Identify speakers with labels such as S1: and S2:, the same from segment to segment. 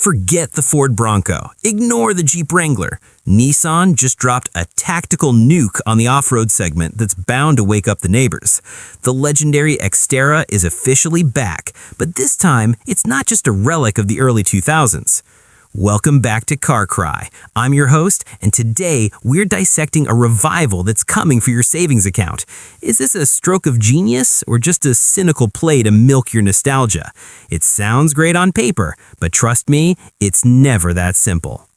S1: Forget the Ford Bronco. Ignore the Jeep Wrangler. Nissan just dropped a tactical nuke on the off-road segment that's bound to wake up the neighbors. The legendary Xterra is officially back, but this time, it's not just a relic of the early 2000s. Welcome back to Carcry. I'm your host, and today we're dissecting a revival that's coming for your savings account. Is this a stroke of genius or just a cynical play to milk your nostalgia? It sounds great on paper, but trust me, it's never that simple.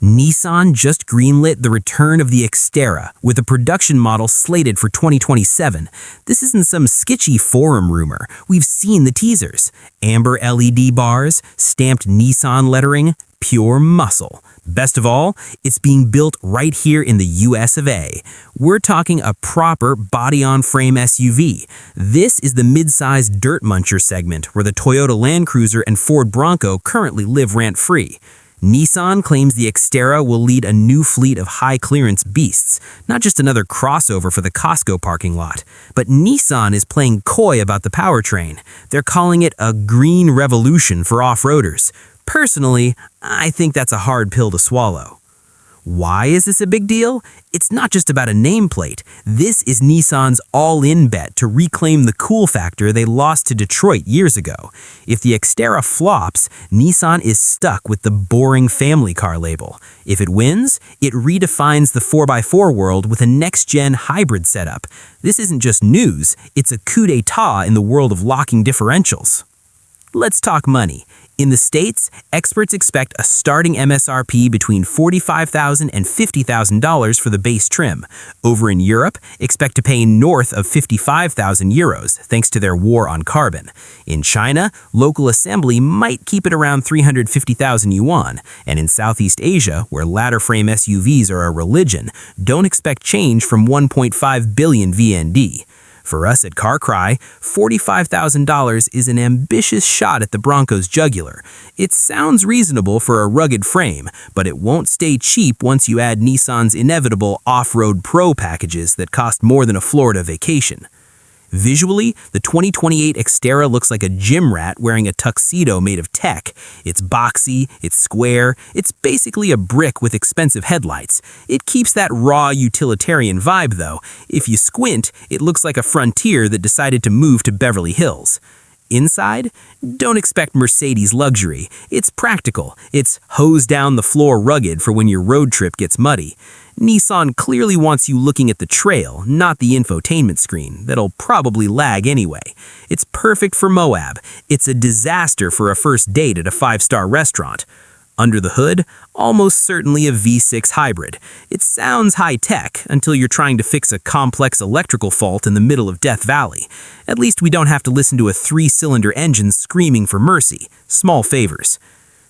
S1: Nissan just greenlit the return of the Xterra, with a production model slated for 2027. This isn't some sketchy forum rumor. We've seen the teasers. Amber LED bars, stamped Nissan lettering, pure muscle. Best of all, it's being built right here in the US of A. We're talking a proper body-on-frame SUV. This is the mid-sized dirt muncher segment where the Toyota Land Cruiser and Ford Bronco currently live rent-free. Nissan claims the Xterra will lead a new fleet of high-clearance beasts, not just another crossover for the Costco parking lot. But Nissan is playing coy about the powertrain. They're calling it a green revolution for off-roaders. Personally, I think that's a hard pill to swallow. Why is this a big deal? It's not just about a nameplate. This is Nissan's all-in bet to reclaim the cool factor they lost to Detroit years ago. If the Xterra flops, Nissan is stuck with the boring family car label. If it wins, it redefines the 4x4 world with a next-gen hybrid setup. This isn't just news, it's a coup d'etat in the world of locking differentials. Let's talk money. In the States, experts expect a starting MSRP between $45,000 and $50,000 for the base trim. Over in Europe, expect to pay north of 55,000 euros, thanks to their war on carbon. In China, local assembly might keep it around 350,000 yuan. And in Southeast Asia, where ladder frame SUVs are a religion, don't expect change from 1.5 billion VND. For us at Carcry, $45,000 is an ambitious shot at the Bronco's jugular. It sounds reasonable for a rugged frame, but it won't stay cheap once you add Nissan's inevitable off-road pro packages that cost more than a Florida vacation. Visually, the 2028 Xterra looks like a gym rat wearing a tuxedo made of tech. It's boxy, it's square, it's basically a brick with expensive headlights. It keeps that raw utilitarian vibe though. If you squint, it looks like a Frontier that decided to move to Beverly Hills. Inside, don't expect Mercedes luxury. It's practical. It's hose-down-the-floor rugged for when your road trip gets muddy. Nissan clearly wants you looking at the trail, not the infotainment screen. That'll probably lag anyway. It's perfect for Moab. It's a disaster for a first date at a five-star restaurant. Under the hood, almost certainly a V6 hybrid. It sounds high-tech until you're trying to fix a complex electrical fault in the middle of Death Valley. At least we don't have to listen to a three-cylinder engine screaming for mercy. Small favors.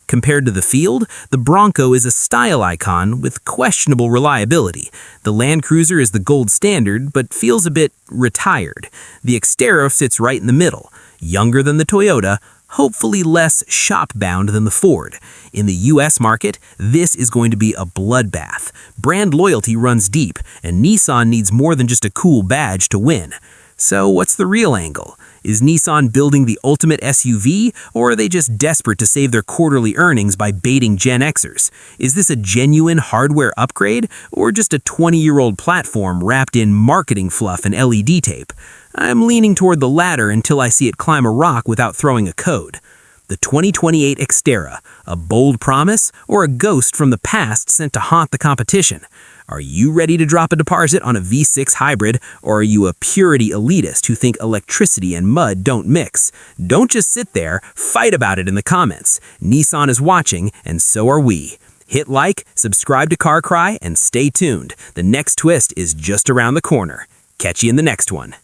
S1: Compared to the field, the Bronco is a style icon with questionable reliability. The Land Cruiser is the gold standard, but feels a bit retired. The Xterra sits right in the middle. Younger than the Toyota, hopefully less shop-bound than the Ford. In the US market, this is going to be a bloodbath. Brand loyalty runs deep, and Nissan needs more than just a cool badge to win. So what's the real angle? Is Nissan building the ultimate SUV, or are they just desperate to save their quarterly earnings by baiting Gen Xers? Is this a genuine hardware upgrade, or just a 20-year-old platform wrapped in marketing fluff and LED tape? I'm leaning toward the latter until I see it climb a rock without throwing a code. The 2028 Xterra, a bold promise, or a ghost from the past sent to haunt the competition? Are you ready to drop a deposit on a V6 hybrid, or are you a purity elitist who think electricity and mud don't mix? Don't just sit there, fight about it in the comments. Nissan is watching, and so are we. Hit like, subscribe to Carcry, and stay tuned. The next twist is just around the corner. Catch you in the next one.